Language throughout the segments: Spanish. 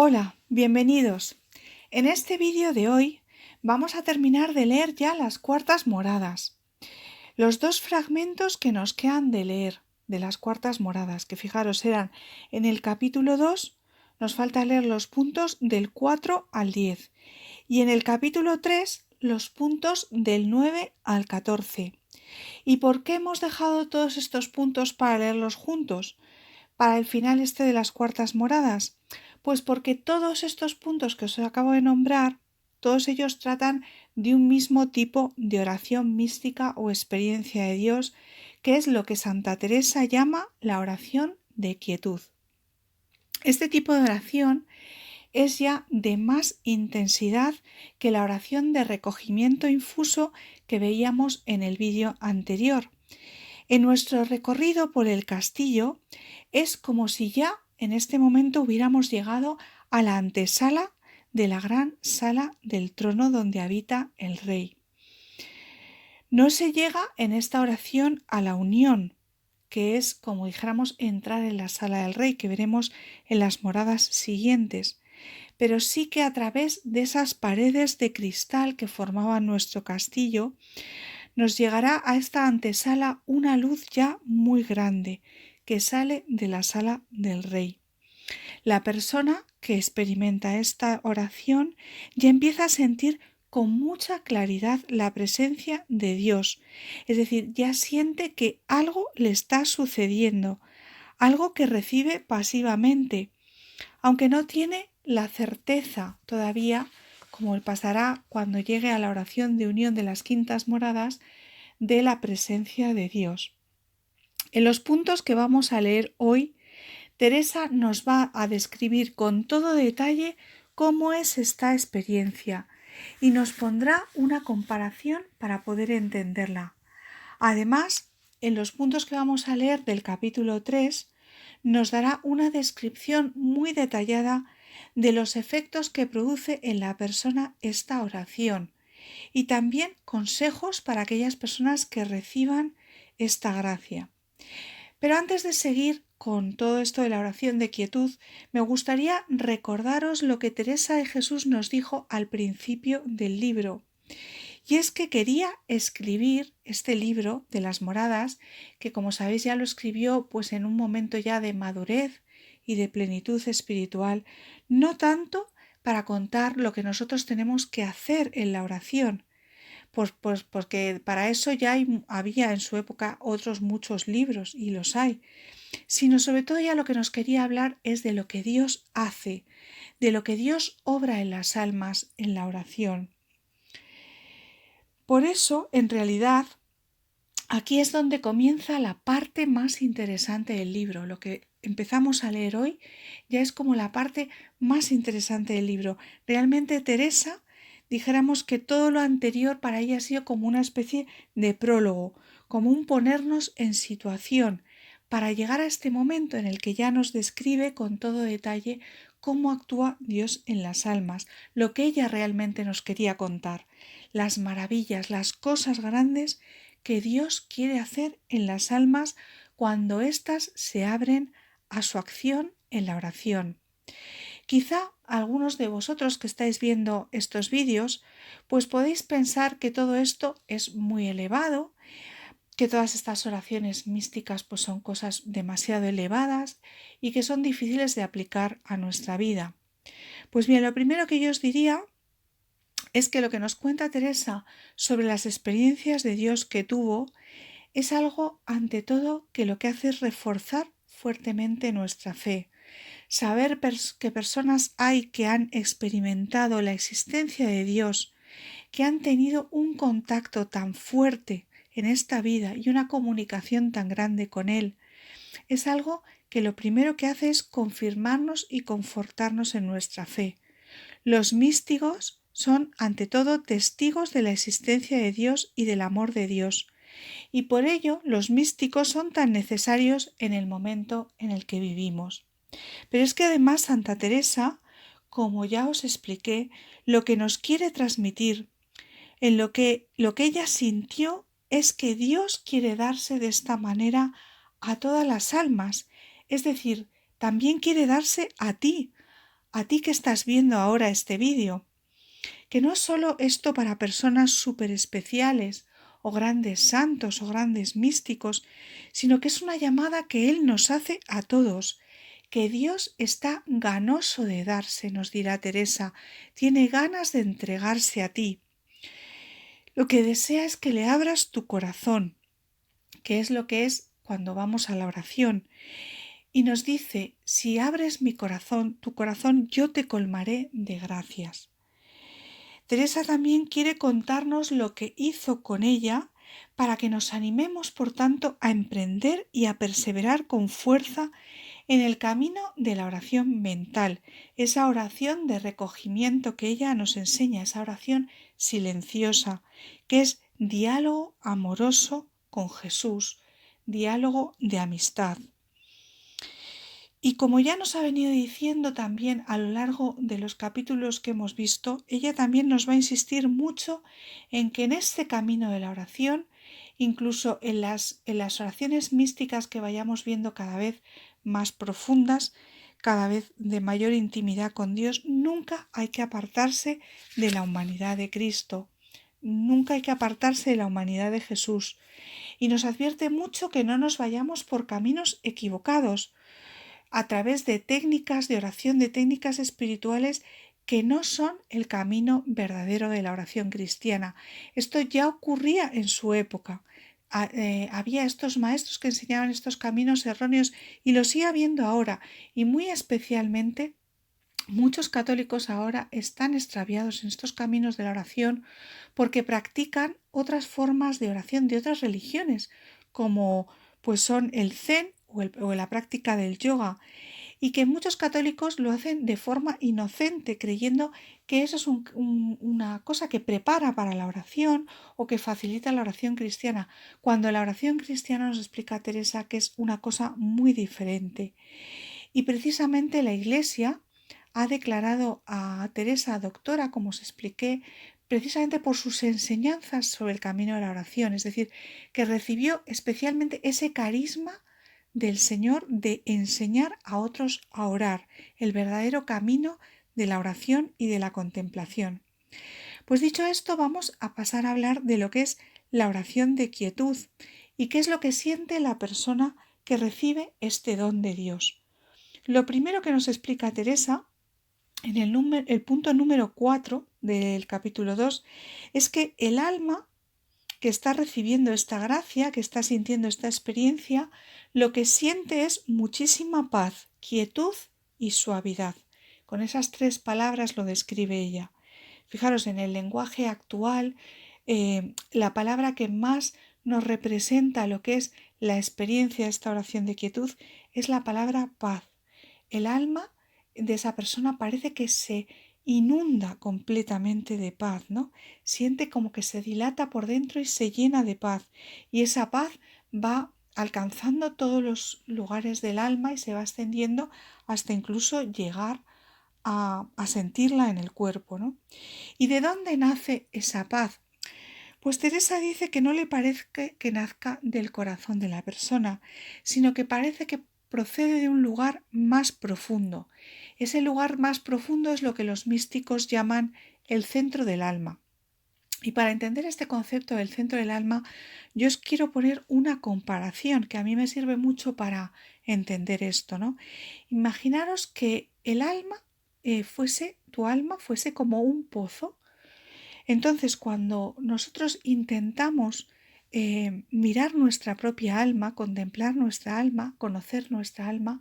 Hola, bienvenidos. En este vídeo de hoy vamos a terminar de leer ya las cuartas moradas. Los dos fragmentos que nos quedan de leer de las cuartas moradas, que fijaros eran en el capítulo 2, nos falta leer los puntos del 4 al 10 y en el capítulo 3 los puntos del 9 al 14. ¿Y por qué hemos dejado todos estos puntos para leerlos juntos? Para el final de las cuartas moradas? Pues porque todos estos puntos que os acabo de nombrar, todos ellos tratan de un mismo tipo de oración mística o experiencia de Dios, que es lo que Santa Teresa llama la oración de quietud. Este tipo de oración es ya de más intensidad que la oración de recogimiento infuso que veíamos en el vídeo anterior. En nuestro recorrido por el castillo es como si ya en este momento hubiéramos llegado a la antesala de la gran sala del trono donde habita el rey. No se llega en esta oración a la unión, que es, como dijéramos, entrar en la sala del rey, que veremos en las moradas siguientes, pero sí que a través de esas paredes de cristal que formaban nuestro castillo, nos llegará a esta antesala una luz ya muy grande que sale de la sala del rey. La persona que experimenta esta oración ya empieza a sentir con mucha claridad la presencia de Dios, es decir, ya siente que algo le está sucediendo, algo que recibe pasivamente, aunque no tiene la certeza todavía, como le pasará cuando llegue a la oración de unión de las quintas moradas, de la presencia de Dios. En los puntos que vamos a leer hoy, Teresa nos va a describir con todo detalle cómo es esta experiencia y nos pondrá una comparación para poder entenderla. Además, en los puntos que vamos a leer del capítulo 3, nos dará una descripción muy detallada de los efectos que produce en la persona esta oración y también consejos para aquellas personas que reciban esta gracia. Pero antes de seguir con todo esto de la oración de quietud, me gustaría recordaros lo que Teresa de Jesús nos dijo al principio del libro. Y es que quería escribir este libro de las moradas, que como sabéis ya lo escribió pues en un momento ya de madurez y de plenitud espiritual, no tanto para contar lo que nosotros tenemos que hacer en la oración, pues porque para eso ya había en su época otros muchos libros y los hay, sino sobre todo ya lo que nos quería hablar es de lo que Dios hace, de lo que Dios obra en las almas en la oración. Por eso, en realidad, aquí es donde comienza la parte más interesante del libro. Lo que empezamos a leer hoy ya es como la parte más interesante del libro. Realmente Teresa, dijéramos que todo lo anterior para ella ha sido como una especie de prólogo, como un ponernos en situación para llegar a este momento en el que ya nos describe con todo detalle cómo actúa Dios en las almas, lo que ella realmente nos quería contar, las maravillas, las cosas grandes que Dios quiere hacer en las almas cuando éstas se abren a su acción en la oración. Quizá algunos de vosotros que estáis viendo estos vídeos, pues podéis pensar que todo esto es muy elevado, que todas estas oraciones místicas pues son cosas demasiado elevadas y que son difíciles de aplicar a nuestra vida. Pues bien, lo primero que yo os diría es que lo que nos cuenta Teresa sobre las experiencias de Dios que tuvo es algo, ante todo, que lo que hace es reforzar fuertemente nuestra fe. Saber que personas hay que han experimentado la existencia de Dios, que han tenido un contacto tan fuerte en esta vida y una comunicación tan grande con Él, es algo que lo primero que hace es confirmarnos y confortarnos en nuestra fe. Los místicos son, ante todo, testigos de la existencia de Dios y del amor de Dios, y por ello los místicos son tan necesarios en el momento en el que vivimos. Pero es que además Santa Teresa, como ya os expliqué, lo que nos quiere transmitir, en lo que ella sintió es que Dios quiere darse de esta manera a todas las almas, es decir, también quiere darse a ti, a ti que estás viendo ahora este vídeo, que no es solo esto para personas súper especiales o grandes santos o grandes místicos, sino que es una llamada que Él nos hace a todos, que Dios está ganoso de darse, nos dirá Teresa, tiene ganas de entregarse a ti. Lo que desea es que le abras tu corazón, que es lo que es cuando vamos a la oración. Y nos dice, si abres mi corazón, tu corazón, yo te colmaré de gracias. Teresa también quiere contarnos lo que hizo con ella para que nos animemos, por tanto, a emprender y a perseverar con fuerza en el camino de la oración mental, esa oración de recogimiento que ella nos enseña, esa oración silenciosa, que es diálogo amoroso con Jesús, diálogo de amistad. Y como ya nos ha venido diciendo también a lo largo de los capítulos que hemos visto, ella también nos va a insistir mucho en que en este camino de la oración, incluso en las oraciones místicas que vayamos viendo cada vez más profundas, cada vez de mayor intimidad con Dios, nunca hay que apartarse de la humanidad de Cristo, nunca hay que apartarse de la humanidad de Jesús. Y nos advierte mucho que no nos vayamos por caminos equivocados, a través de técnicas de oración, de técnicas espirituales que no son el camino verdadero de la oración cristiana. Esto ya ocurría en su época. Había estos maestros que enseñaban estos caminos erróneos y los sigue habiendo ahora, y muy especialmente muchos católicos ahora están extraviados en estos caminos de la oración porque practican otras formas de oración de otras religiones, como pues son el Zen o la práctica del yoga, y que muchos católicos lo hacen de forma inocente, creyendo que eso es una cosa que prepara para la oración o que facilita la oración cristiana, cuando la oración cristiana, nos explica Teresa, que es una cosa muy diferente. Y precisamente la Iglesia ha declarado a Teresa doctora, como os expliqué, precisamente por sus enseñanzas sobre el camino de la oración, es decir, que recibió especialmente ese carisma del Señor de enseñar a otros a orar, el verdadero camino de la oración y de la contemplación. Pues dicho esto, vamos a pasar a hablar de lo que es la oración de quietud y qué es lo que siente la persona que recibe este don de Dios. Lo primero que nos explica Teresa en el punto número 4 del capítulo 2 es que el alma que está recibiendo esta gracia, que está sintiendo esta experiencia, lo que siente es muchísima paz, quietud y suavidad. Con esas tres palabras lo describe ella. Fijaros, en el lenguaje actual, la palabra que más nos representa lo que es la experiencia de esta oración de quietud es la palabra paz. El alma de esa persona parece que se inunda completamente de paz, ¿no? Siente como que se dilata por dentro y se llena de paz. Y esa paz va alcanzando todos los lugares del alma y se va extendiendo hasta incluso llegar a sentirla en el cuerpo, ¿no? ¿Y de dónde nace esa paz? Pues Teresa dice que no le parece que nazca del corazón de la persona, sino que parece que procede de un lugar más profundo. Ese lugar más profundo es lo que los místicos llaman el centro del alma. Y para entender este concepto del centro del alma, yo os quiero poner una comparación que a mí me sirve mucho para entender esto, ¿no? Imaginaros que el alma tu alma fuese como un pozo. Entonces, cuando nosotros intentamos mirar nuestra propia alma, contemplar nuestra alma, conocer nuestra alma,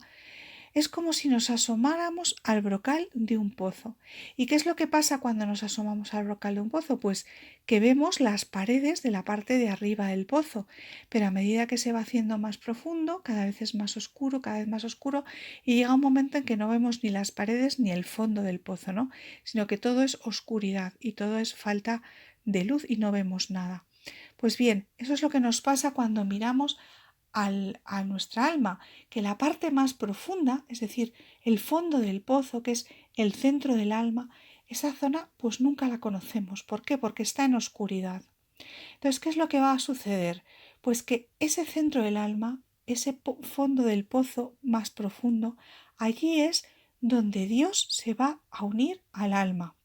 es como si nos asomáramos al brocal de un pozo. ¿Y qué es lo que pasa cuando nos asomamos al brocal de un pozo? Pues que vemos las paredes de la parte de arriba del pozo, pero a medida que se va haciendo más profundo, cada vez es más oscuro, cada vez más oscuro, y llega un momento en que no vemos ni las paredes ni el fondo del pozo, ¿no? Sino que todo es oscuridad y todo es falta de luz y no vemos nada. Pues bien, eso es lo que nos pasa cuando miramos a nuestra alma, que la parte más profunda, es decir, el fondo del pozo, que es el centro del alma, esa zona pues nunca la conocemos. ¿Por qué? Porque está en oscuridad. Entonces, ¿qué es lo que va a suceder? Pues que ese centro del alma, ese fondo del pozo más profundo, allí es donde Dios se va a unir al alma.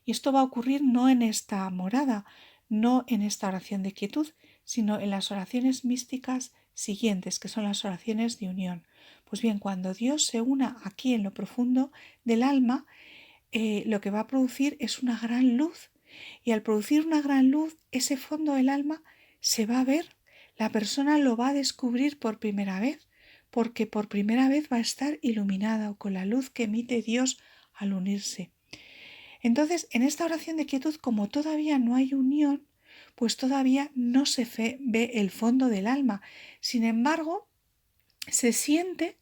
Y esto va a ocurrir no en esta morada, no en esta oración de quietud, sino en las oraciones místicas siguientes, que son las oraciones de unión. Pues bien, cuando Dios se una aquí en lo profundo del alma, lo que va a producir es una gran luz. Y al producir una gran luz, ese fondo del alma se va a ver. La persona lo va a descubrir por primera vez, porque por primera vez va a estar iluminada con la luz que emite Dios al unirse. Entonces, en esta oración de quietud, como todavía no hay unión, pues todavía no se ve el fondo del alma. Sin embargo, se siente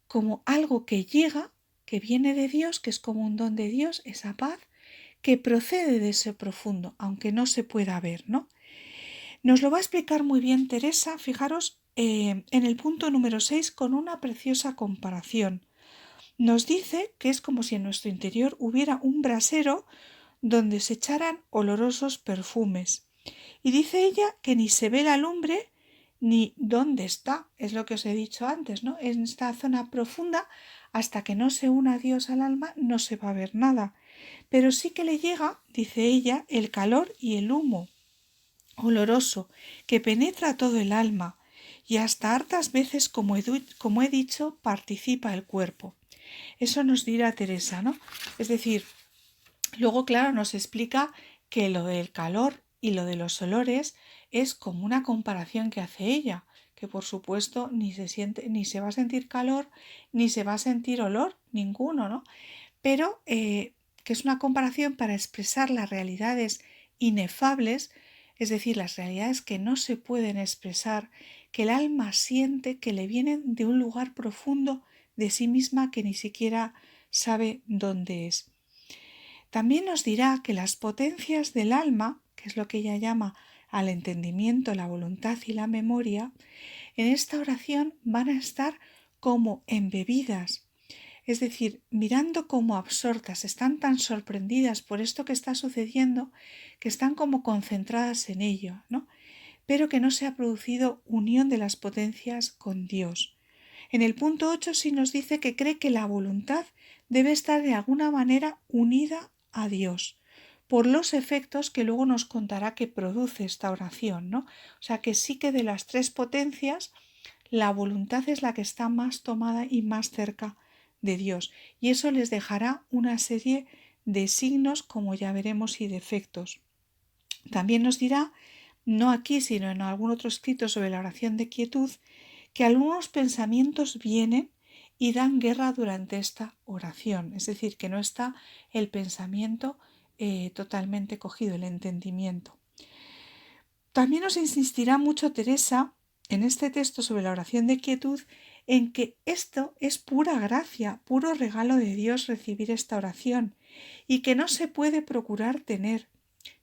como algo que llega, que viene de Dios, que es como un don de Dios, esa paz, que procede de ese profundo, aunque no se pueda ver, ¿no? Nos lo va a explicar muy bien Teresa, fijaros, en el punto número 6 con una preciosa comparación. Nos dice que es como si en nuestro interior hubiera un brasero donde se echaran olorosos perfumes. Y dice ella que ni se ve la lumbre ni dónde está, es lo que os he dicho antes, ¿no? En esta zona profunda, hasta que no se una Dios al alma, no se va a ver nada. Pero sí que le llega, dice ella, el calor y el humo oloroso que penetra todo el alma y hasta hartas veces, como he dicho, participa el cuerpo. Eso nos dirá Teresa, ¿no? Es decir, luego, claro, nos explica que lo del calor y lo de los olores es como una comparación que hace ella, que por supuesto ni se va a sentir calor, ni se va a sentir olor, ninguno, ¿no? Pero que es una comparación para expresar las realidades inefables, es decir, las realidades que no se pueden expresar, que el alma siente que le vienen de un lugar profundo de sí misma que ni siquiera sabe dónde es. También nos dirá que las potencias del alma, que es lo que ella llama al entendimiento, la voluntad y la memoria, en esta oración van a estar como embebidas, es decir, mirando como absortas, están tan sorprendidas por esto que está sucediendo que están como concentradas en ello, ¿no? Pero que no se ha producido unión de las potencias con Dios. En el punto 8 sí nos dice que cree que la voluntad debe estar de alguna manera unida a Dios por los efectos que luego nos contará que produce esta oración, ¿no? O sea que sí que de las tres potencias la voluntad es la que está más tomada y más cerca de Dios, y eso les dejará una serie de signos, como ya veremos, y de efectos. También nos dirá, no aquí sino en algún otro escrito sobre la oración de quietud, que algunos pensamientos vienen y dan guerra durante esta oración, es decir, que no está el pensamiento totalmente cogido, el entendimiento. También nos insistirá mucho Teresa en este texto sobre la oración de quietud en que esto es pura gracia, puro regalo de Dios recibir esta oración y que no se puede procurar tener,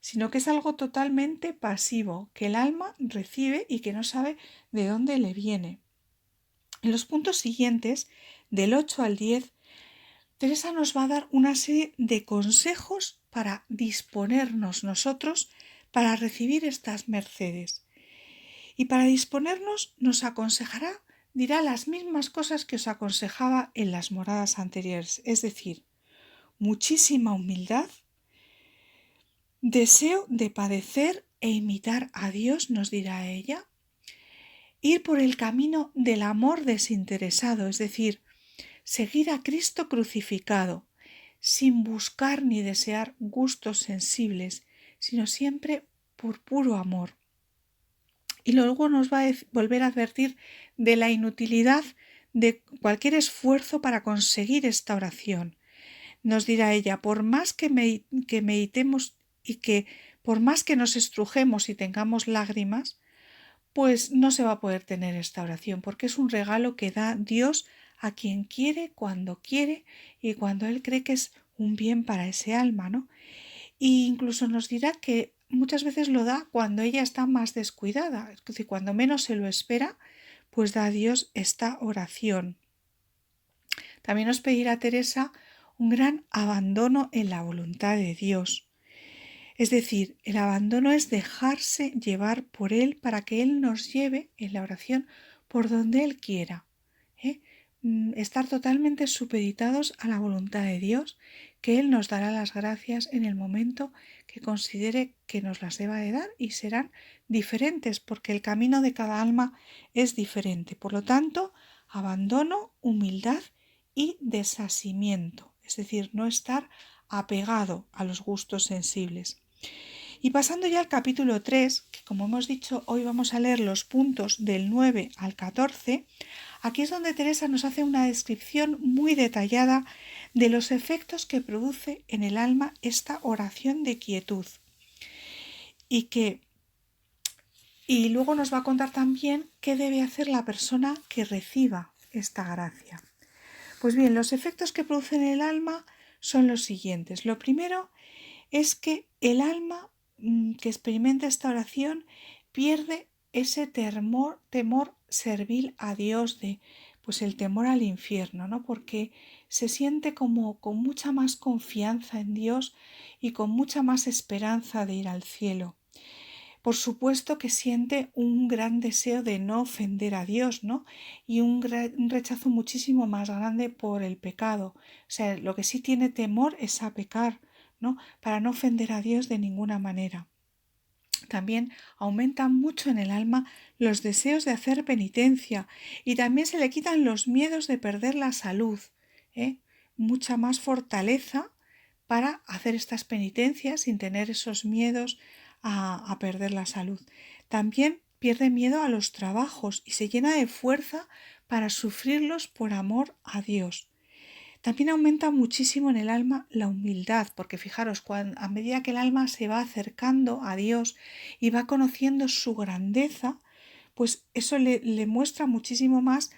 sino que es algo totalmente pasivo, que el alma recibe y que no sabe de dónde le viene. En los puntos siguientes, del 8 al 10, Teresa nos va a dar una serie de consejos para disponernos nosotros para recibir estas mercedes. Y para disponernos nos aconsejará, dirá las mismas cosas que os aconsejaba en las moradas anteriores, es decir, muchísima humildad, deseo de padecer e imitar a Dios, nos dirá ella, ir por el camino del amor desinteresado, es decir, seguir a Cristo crucificado, sin buscar ni desear gustos sensibles, sino siempre por puro amor. Y luego nos va a volver a advertir de la inutilidad de cualquier esfuerzo para conseguir esta oración. Nos dirá ella, por más que meditemos y que por más que nos estrujemos y tengamos lágrimas, pues no se va a poder tener esta oración, porque es un regalo que da Dios a quien quiere, cuando quiere y cuando Él cree que es un bien para ese alma, ¿no? Y incluso nos dirá que muchas veces lo da cuando ella está más descuidada, es decir, cuando menos se lo espera, pues da a Dios esta oración. También nos pedirá Teresa un gran abandono en la voluntad de Dios. Es decir, el abandono es dejarse llevar por Él para que Él nos lleve en la oración por donde Él quiera. estar totalmente supeditados a la voluntad de Dios, que Él nos dará las gracias en el momento que considere que nos las deba de dar y serán diferentes porque el camino de cada alma es diferente. Por lo tanto, abandono, humildad y desasimiento, es decir, no estar apegado a los gustos sensibles. Y pasando ya al capítulo 3, que como hemos dicho, hoy vamos a leer los puntos del 9 al 14, aquí es donde Teresa nos hace una descripción muy detallada de los efectos que produce en el alma esta oración de quietud. Y luego nos va a contar también qué debe hacer la persona que reciba esta gracia. Pues bien, los efectos que produce en el alma son los siguientes. Lo primero es que el alma que experimenta esta oración pierde ese temor servil a Dios, pues el temor al infierno, ¿no? Porque se siente como con mucha más confianza en Dios y con mucha más esperanza de ir al cielo. Por supuesto que siente un gran deseo de no ofender a Dios, ¿no? Y un rechazo muchísimo más grande por el pecado. O sea, lo que sí tiene temor es a pecar, ¿no? Para no ofender a Dios de ninguna manera. También aumentan mucho en el alma los deseos de hacer penitencia y también se le quitan los miedos de perder la salud, ¿eh? Mucha más fortaleza para hacer estas penitencias sin tener esos miedos a perder la salud. También pierde miedo a los trabajos y se llena de fuerza para sufrirlos por amor a Dios. También aumenta muchísimo en el alma la humildad, porque fijaros, a medida que el alma se va acercando a Dios y va conociendo su grandeza, pues eso le muestra muchísimo más,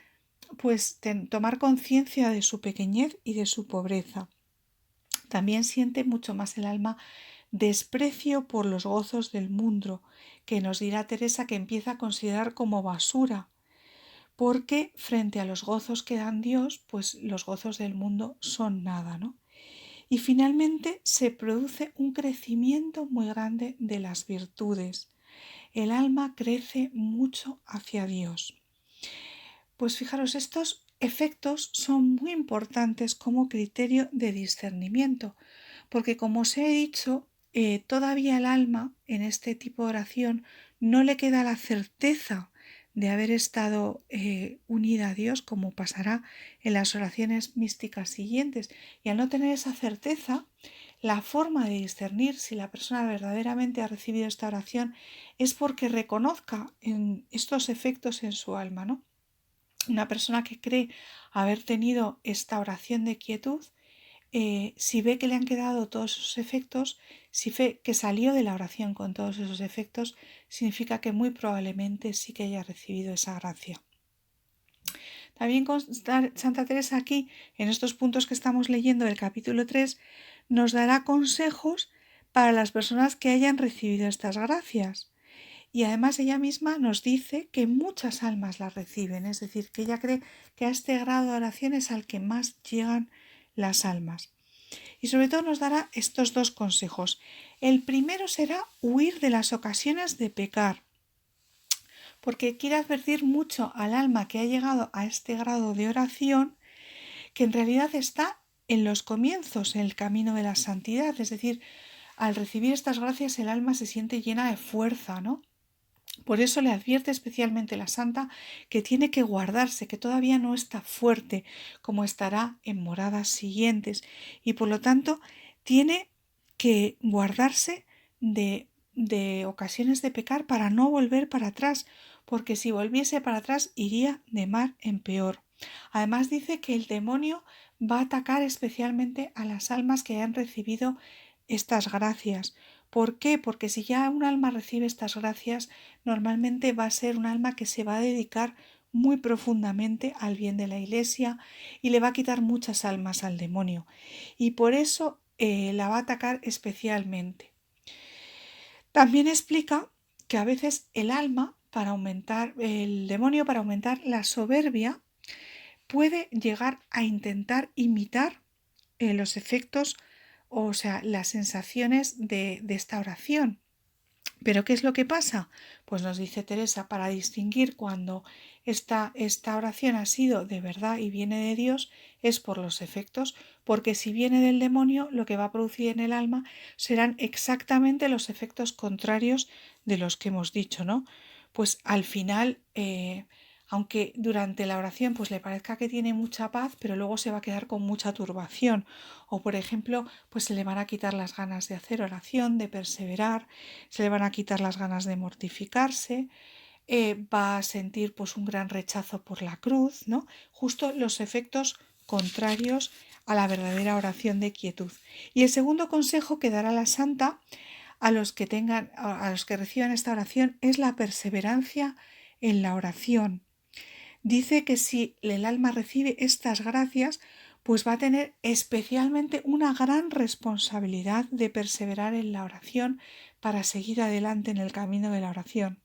pues tomar conciencia de su pequeñez y de su pobreza. También siente mucho más el alma desprecio por los gozos del mundo, que nos dirá Teresa que empieza a considerar como basura, porque frente a los gozos que dan Dios, pues los gozos del mundo son nada, ¿no? Y finalmente se produce un crecimiento muy grande de las virtudes. El alma crece mucho hacia Dios. Pues fijaros, estos efectos son muy importantes como criterio de discernimiento, porque como os he dicho, todavía el alma en este tipo de oración no le queda la certeza de haber estado unida a Dios, como pasará en las oraciones místicas siguientes. Y al no tener esa certeza, la forma de discernir si la persona verdaderamente ha recibido esta oración es porque reconozca en estos efectos en su alma, ¿no? Una persona que cree haber tenido esta oración de quietud, si ve que le han quedado todos esos efectos, si ve que salió de la oración con todos esos efectos, significa que muy probablemente sí que haya recibido esa gracia. También Santa Teresa aquí, en estos puntos que estamos leyendo del capítulo 3, nos dará consejos para las personas que hayan recibido estas gracias. Y además ella misma nos dice que muchas almas las reciben, es decir, que ella cree que a este grado de oración es al que más llegan las almas. Y sobre todo nos dará estos dos consejos. El primero será huir de las ocasiones de pecar, porque quiere advertir mucho al alma que ha llegado a este grado de oración que en realidad está en los comienzos, en el camino de la santidad, es decir, al recibir estas gracias el alma se siente llena de fuerza, ¿no? Por eso le advierte especialmente la santa que tiene que guardarse, que todavía no está fuerte como estará en moradas siguientes y por lo tanto tiene que guardarse de ocasiones de pecar para no volver para atrás, porque si volviese para atrás iría de mal en peor. Además dice que el demonio va a atacar especialmente a las almas que han recibido estas gracias. ¿Por qué? Porque si ya un alma recibe estas gracias, normalmente va a ser un alma que se va a dedicar muy profundamente al bien de la Iglesia y le va a quitar muchas almas al demonio. Y por eso la va a atacar especialmente. También explica que a veces el demonio para aumentar la soberbia, puede llegar a intentar imitar los efectos, o sea, las sensaciones de esta oración. ¿Pero qué es lo que pasa? Pues nos dice Teresa, para distinguir cuando esta oración ha sido de verdad y viene de Dios, es por los efectos, porque si viene del demonio, lo que va a producir en el alma serán exactamente los efectos contrarios de los que hemos dicho, ¿no? Pues al final, aunque durante la oración pues le parezca que tiene mucha paz, pero luego se va a quedar con mucha turbación. O por ejemplo, pues se le van a quitar las ganas de hacer oración, de perseverar, se le van a quitar las ganas de mortificarse, va a sentir pues un gran rechazo por la cruz, ¿no? Justo los efectos contrarios a la verdadera oración de quietud. Y el segundo consejo que dará la santa a los que a los que reciban esta oración es la perseverancia en la oración. Dice que si el alma recibe estas gracias, pues va a tener especialmente una gran responsabilidad de perseverar en la oración para seguir adelante en el camino de la oración.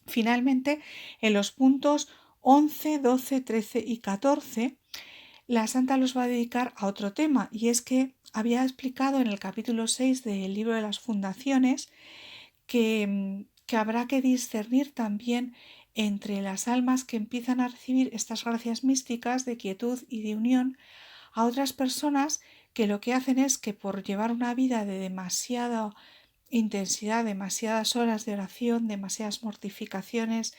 Finalmente, en los puntos 11, 12, 13 y 14, la santa los va a dedicar a otro tema, y es que había explicado en el capítulo 6 del libro de las fundaciones que habrá que discernir también entre las almas que empiezan a recibir estas gracias místicas de quietud y de unión a otras personas que lo que hacen es que por llevar una vida de demasiada intensidad, demasiadas horas de oración, demasiadas mortificaciones,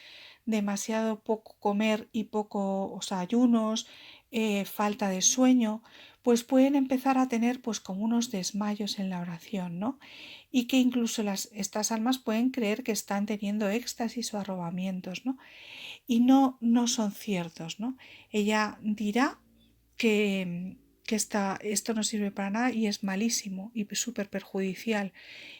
demasiado poco comer y pocos ayunos, falta de sueño, pues pueden empezar a tener pues como unos desmayos en la oración, ¿no? Y que incluso estas almas pueden creer que están teniendo éxtasis o arrobamientos, ¿no? Y no son ciertos, ¿no? Ella dirá que esto no sirve para nada y es malísimo y súper perjudicial,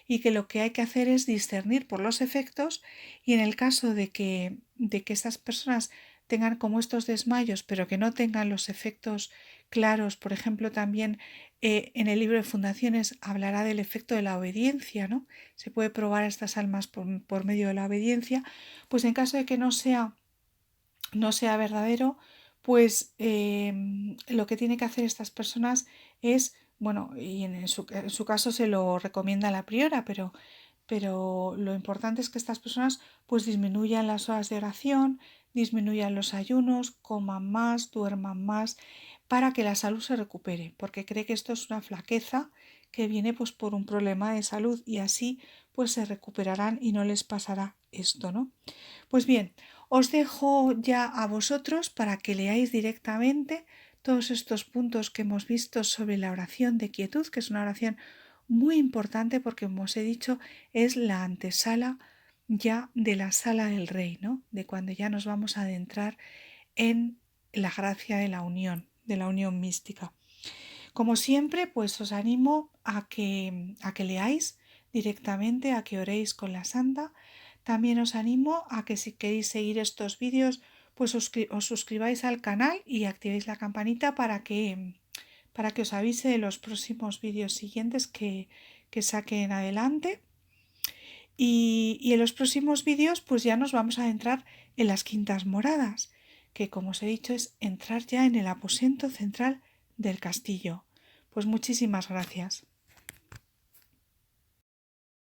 y que lo que hay que hacer es discernir por los efectos, y en el caso de que estas personas tengan como estos desmayos pero que no tengan los efectos claros, por ejemplo también en el libro de fundaciones hablará del efecto de la obediencia, ¿no? Se puede probar a estas almas por medio de la obediencia, pues en caso de que no sea verdadero, pues lo que tiene que hacer estas personas es, bueno, y en su caso se lo recomienda la priora, pero lo importante es que estas personas pues disminuyan las horas de oración, disminuyan los ayunos, coman más, duerman más, para que la salud se recupere, porque cree que esto es una flaqueza que viene pues por un problema de salud, y así pues se recuperarán y no les pasará esto, ¿no? Pues bien, os dejo ya a vosotros para que leáis directamente todos estos puntos que hemos visto sobre la oración de quietud, que es una oración muy importante porque, como os he dicho, es la antesala ya de la sala del rey, ¿no? De cuando ya nos vamos a adentrar en la gracia de la unión mística. Como siempre, pues os animo a que leáis directamente, a que oréis con la santa. También os animo a que si queréis seguir estos vídeos, pues os suscribáis al canal y activéis la campanita para que os avise de los próximos vídeos siguientes que saquen adelante. Y en los próximos vídeos pues ya nos vamos a adentrar en las quintas moradas, que como os he dicho es entrar ya en el aposento central del castillo. Pues muchísimas gracias.